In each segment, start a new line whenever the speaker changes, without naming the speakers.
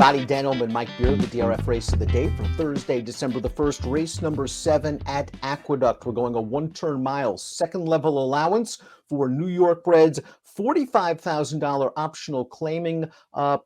everybody. Dan Illman and Mike Beer, the DRF race of the day for Thursday, December the 1st, race number 7 at Aqueduct. We're going a one-turn mile, second level allowance for New York breds, $45,000 optional claiming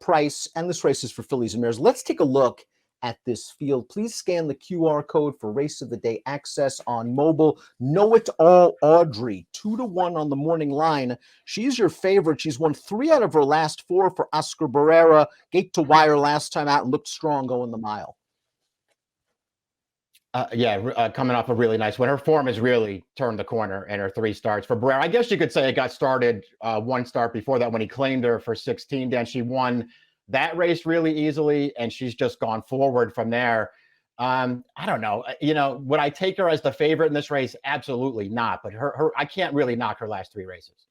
price. And this race is for fillies and mares. Let's take a look at this field. Please scan the QR code for race of the day access on mobile. Know It All Audrey, 2-1 on the morning line. She's your favorite. She's won 3 out of her last 4 for Oscar Barrera. Gate to wire last time out and looked strong going the mile.
Coming off a really nice win. Her form has really turned the corner in her 3 starts for Barrera. I guess you could say it got started one start before that when he claimed her for 16. Dan, she won that race really easily, and she's just gone forward from there. I don't know. Would I take her as the favorite in this race? Absolutely not. But I can't really knock her last 3 races.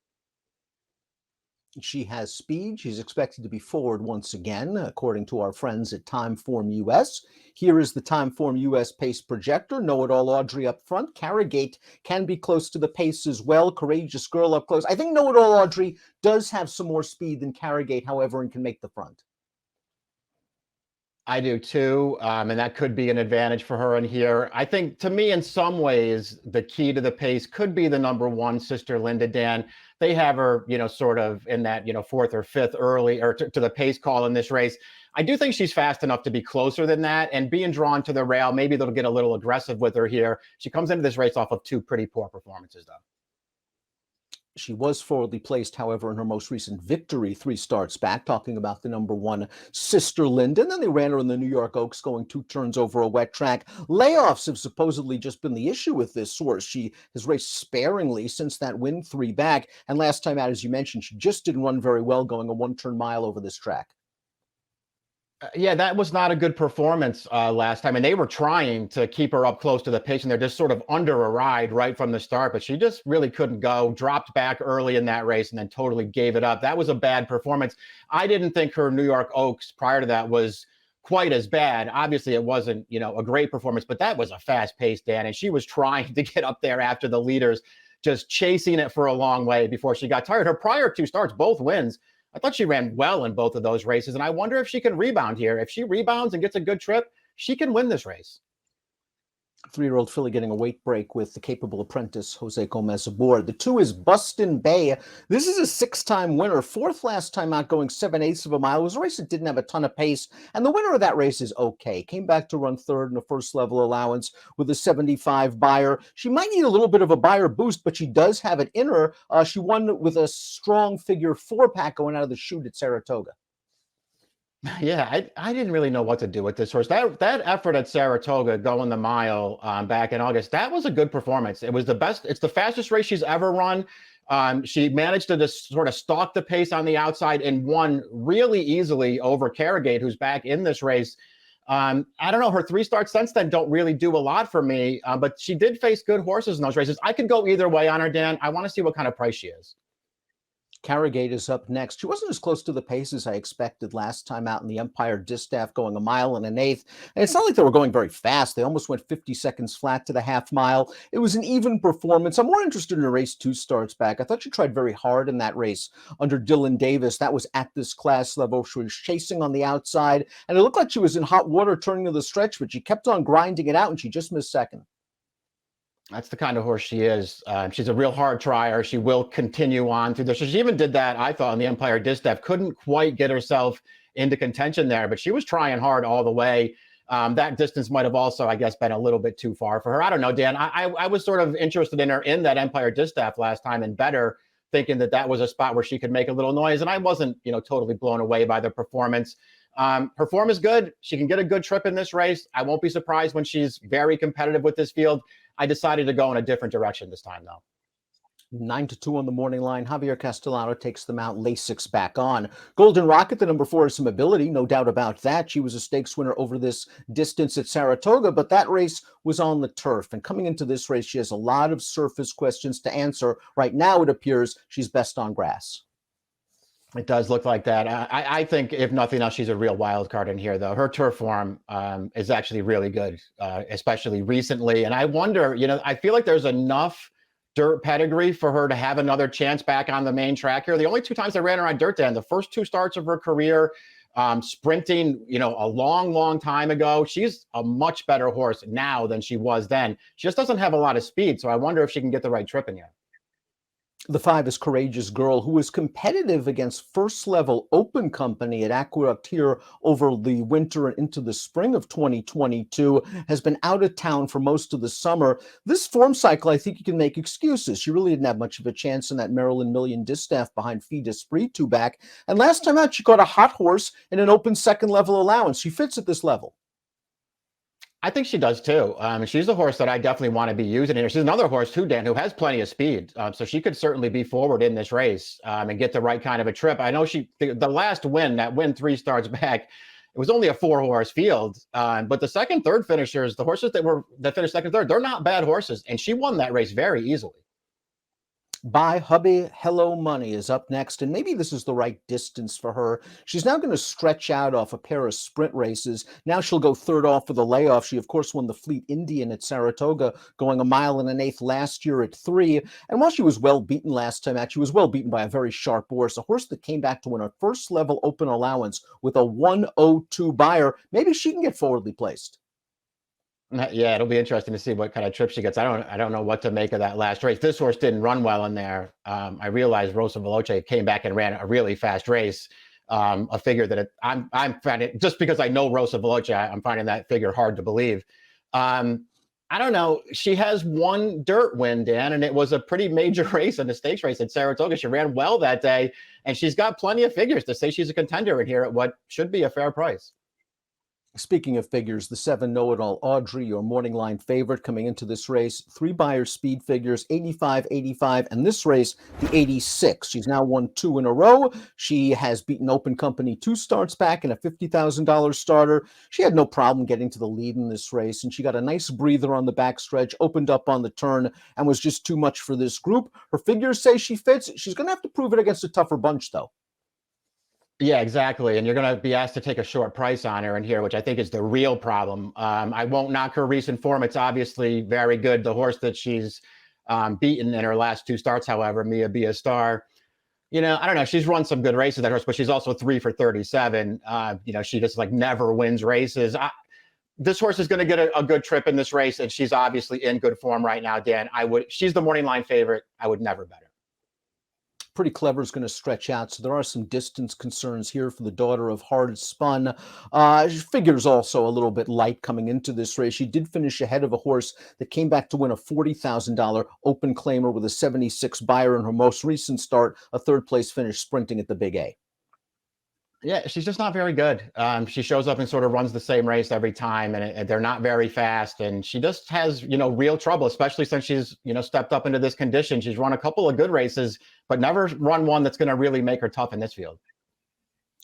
She has speed. She's expected to be forward once again, according to our friends at Timeform US. Here is the Timeform US pace projector. Know It All Audrey up front. Carragate can be close to the pace as well. Courageous Girl up close. I think Know It All Audrey does have some more speed than Carragate, however, and can make the front.
I do too, and that could be an advantage for her in here. I think, to me, in some ways, the key to the pace could be the number 1, Sister Linda. Dan, they have her, sort of in that, 4th or 5th early, or to the pace call in this race. I do think she's fast enough to be closer than that, and being drawn to the rail, maybe they'll get a little aggressive with her here. She comes into this race off of 2 pretty poor performances, though.
She was forwardly placed, however, in her most recent victory 3 starts back, talking about the number 1, Sister Linda. And then they ran her in the New York Oaks, going 2 turns over a wet track. Layoffs have supposedly just been the issue with this horse. She has raced sparingly since that win 3 back. And last time out, as you mentioned, she just didn't run very well going a one-turn mile over this track.
Yeah, that was not a good performance last time. And they were trying to keep her up close to the pace, and they're just sort of under a ride right from the start. But she just really couldn't go, dropped back early in that race, and then totally gave it up. That was a bad performance. I didn't think her New York Oaks prior to that was quite as bad. Obviously, it wasn't, a great performance, but that was a fast pace, Dan. And she was trying to get up there after the leaders, just chasing it for a long way before she got tired. Her prior 2 starts, both wins, I thought she ran well in both of those races, and I wonder if she can rebound here. If she rebounds and gets a good trip, she can win this race.
3-year-old filly getting a weight break with the capable apprentice Jose Gomez aboard. The 2 is Bustin Bay. This is a 6-time winner, 4th last time out, going 7/8 of a mile. It was a race that didn't have a ton of pace, and the winner of that race is okay. Came back to run 3rd in a first level allowance with a 75 buyer. She might need a little bit of a buyer boost, but she does have it in her. She won with a strong figure 4-pack going out of the chute at Saratoga.
Yeah, I didn't really know what to do with this horse. That effort at Saratoga going the mile back in August, that was a good performance. It was the best. It's the fastest race she's ever run. She managed to just sort of stalk the pace on the outside and won really easily over Carragate, who's back in this race. I don't know. Her 3 starts since then don't really do a lot for me, but she did face good horses in those races. I could go either way on her, Dan. I want to see what kind of price she is.
Carragate is up next. She wasn't as close to the pace as I expected last time out in the Empire Distaff, going 1 1/8 miles. And it's not like they were going very fast. They almost went 50 seconds flat to the half mile. It was an even performance. I'm more interested in a race 2 starts back. I thought she tried very hard in that race under Dylan Davis. That was at this class level. She was chasing on the outside, and it looked like she was in hot water turning to the stretch, but she kept on grinding it out, and she just missed second.
That's the kind of horse she is. She's a real hard trier. She will continue on through this. She even did that, I thought, in the Empire Distaff. Couldn't quite get herself into contention there, but she was trying hard all the way. That distance might have also, I guess, been a little bit too far for her. I don't know, Dan. I was sort of interested in her in that Empire Distaff last time and better, thinking that was a spot where she could make a little noise. And I wasn't, totally blown away by the performance. Her form is good. She can get a good trip in this race. I won't be surprised when she's very competitive with this field. I decided to go in a different direction this time, though.
9-2 on the morning line. Javier Castellano takes them out. Lasix back on. Golden Rocket, the number 4, has some ability, no doubt about that. She was a stakes winner over this distance at Saratoga, but that race was on the turf. And coming into this race, she has a lot of surface questions to answer. Right now, it appears she's best on grass.
It does look like that. I think, if nothing else, she's a real wild card in here, though. Her turf form is actually really good, especially recently. And I wonder, I feel like there's enough dirt pedigree for her to have another chance back on the main track here. The only 2 times I ran her on dirt, Dan, the first 2 starts of her career, sprinting, a long, long time ago. She's a much better horse now than she was then. She just doesn't have a lot of speed. So I wonder if she can get the right trip in here.
The 5 is Courageous Girl, who was competitive against First Level Open Company at Aqueduct here over the winter and into the spring of 2022, has been out of town for most of the summer. This form cycle, I think you can make excuses. She really didn't have much of a chance in that Maryland Million distaff behind Fee d'Esprit 2 back. And last time out, she caught a hot horse in an open second level allowance. She fits at this level.
I think she does too. She's a horse that I definitely want to be using here. She's another horse too, Dan, who has plenty of speed. So she could certainly be forward in this race and get the right kind of a trip. I know the last win, that win 3 starts back, it was only a 4-horse field. But the second, third finishers, the horses that finished second, third, they're not bad horses. And she won that race very easily.
Buy Hubby Hello Money is up next, and maybe this is the right distance for her. She's now going to stretch out off a pair of sprint races. Now she'll go third off for the layoff. She, of course, won the Fleet Indian at Saratoga, going 1 1/8 last year at 3. And while she was well beaten last time out, she was well beaten by a very sharp horse, a horse that came back to win a first level open allowance with a 102 buyer. Maybe she can get forwardly placed.
Yeah, it'll be interesting to see what kind of trip she gets. I don't know what to make of that last race. This horse didn't run well in there. I realized Rosa Veloce came back and ran a really fast race. A figure that I'm finding, just because I know Rosa Veloce, I'm finding that figure hard to believe. I don't know. She has one dirt win, Dan, and it was a pretty major race in the stakes race at Saratoga. She ran well that day, and she's got plenty of figures to say she's a contender in here at what should be a fair price.
Speaking of figures, the 7 Know-It-All Audrey, your morning line favorite coming into this race, 3 buyer speed figures, 85, 85, and this race, the 86. She's now won 2 in a row. She has beaten Open Company 2 starts back in a $50,000 starter. She had no problem getting to the lead in this race, and she got a nice breather on the backstretch, opened up on the turn, and was just too much for this group. Her figures say she fits. She's going to have to prove it against a tougher bunch, though.
Yeah, exactly. And you're going to be asked to take a short price on her in here, which I think is the real problem. I won't knock her recent form. It's obviously very good. The horse that she's beaten in her last 2 starts, however, Mia Be a Star, I don't know. She's run some good races, that horse, but she's also 3 for 37. She just never wins races. This horse is going to get a good trip in this race, and she's obviously in good form right now, Dan. She's the morning line favorite. I would never bet her.
Pretty Clever is going to stretch out, so there are some distance concerns here for the daughter of Hard Spun. Figures also a little bit light coming into this race. She did finish ahead of a horse that came back to win a $40,000 open claimer with a 76 buyer in her most recent start, a 3rd place finish sprinting at the Big A.
Yeah, she's just not very good. She shows up and sort of runs the same race every time, and they're not very fast. And she just has, real trouble, especially since she's, stepped up into this condition. She's run a couple of good races, but never run one that's going to really make her tough in this field.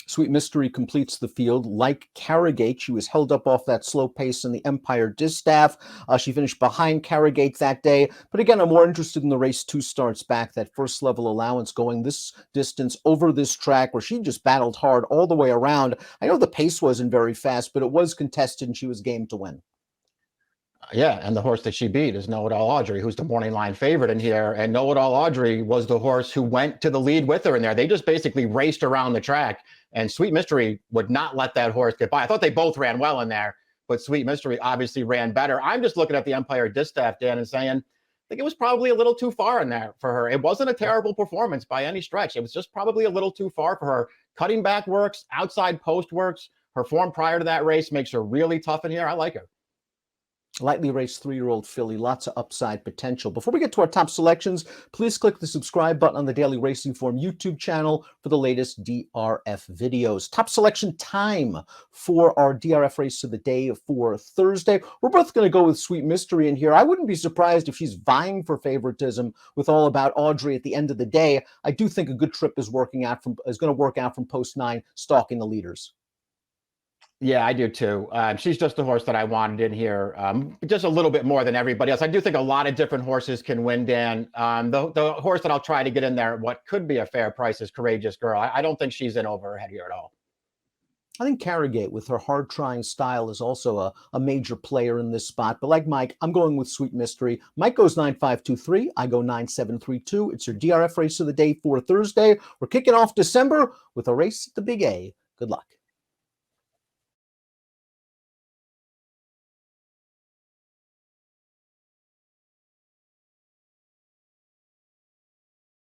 Sweet Mystery completes the field. Like Carrigate, she was held up off that slow pace in the Empire Distaff. She finished behind Carrigate that day. But again, I'm more interested in the race 2 starts back, that first level allowance going this distance over this track where she just battled hard all the way around. I know the pace wasn't very fast, but it was contested and she was game to win.
Yeah, and the horse that she beat is Know-It-All Audrey, who's the morning line favorite in here. And Know-It-All Audrey was the horse who went to the lead with her in there. They just basically raced around the track, and Sweet Mystery would not let that horse get by. I thought they both ran well in there, but Sweet Mystery obviously ran better. I'm just looking at the Empire Distaff, Dan, and saying, I think it was probably a little too far in there for her. It wasn't a terrible performance by any stretch. It was just probably a little too far for her. Cutting back works, outside post works. Her form prior to that race makes her really tough in here. I like her.
Lightly raced 3-year-old filly, lots of upside potential. Before we get to our top selections, please click the subscribe button on the Daily Racing Form YouTube channel for the latest DRF videos. Top selection time for our DRF race of the day for Thursday. We're both going to go with Sweet Mystery in here. I wouldn't be surprised if she's vying for favoritism with All About Audrey at the end of the day. I do think a good trip is going to work out from post 9, stalking the leaders.
Yeah, I do too. She's just a horse that I wanted in here, just a little bit more than everybody else. I do think a lot of different horses can win, Dan. The horse that I'll try to get in there, what could be a fair price, is Courageous Girl. I don't think she's in over her head here at all.
I think Carrigate, with her hard-trying style, is also a major player in this spot. But like Mike, I'm going with Sweet Mystery. Mike goes 9.523. I go 9.732. It's your DRF race of the day for Thursday. We're kicking off December with a race at the Big A. Good luck.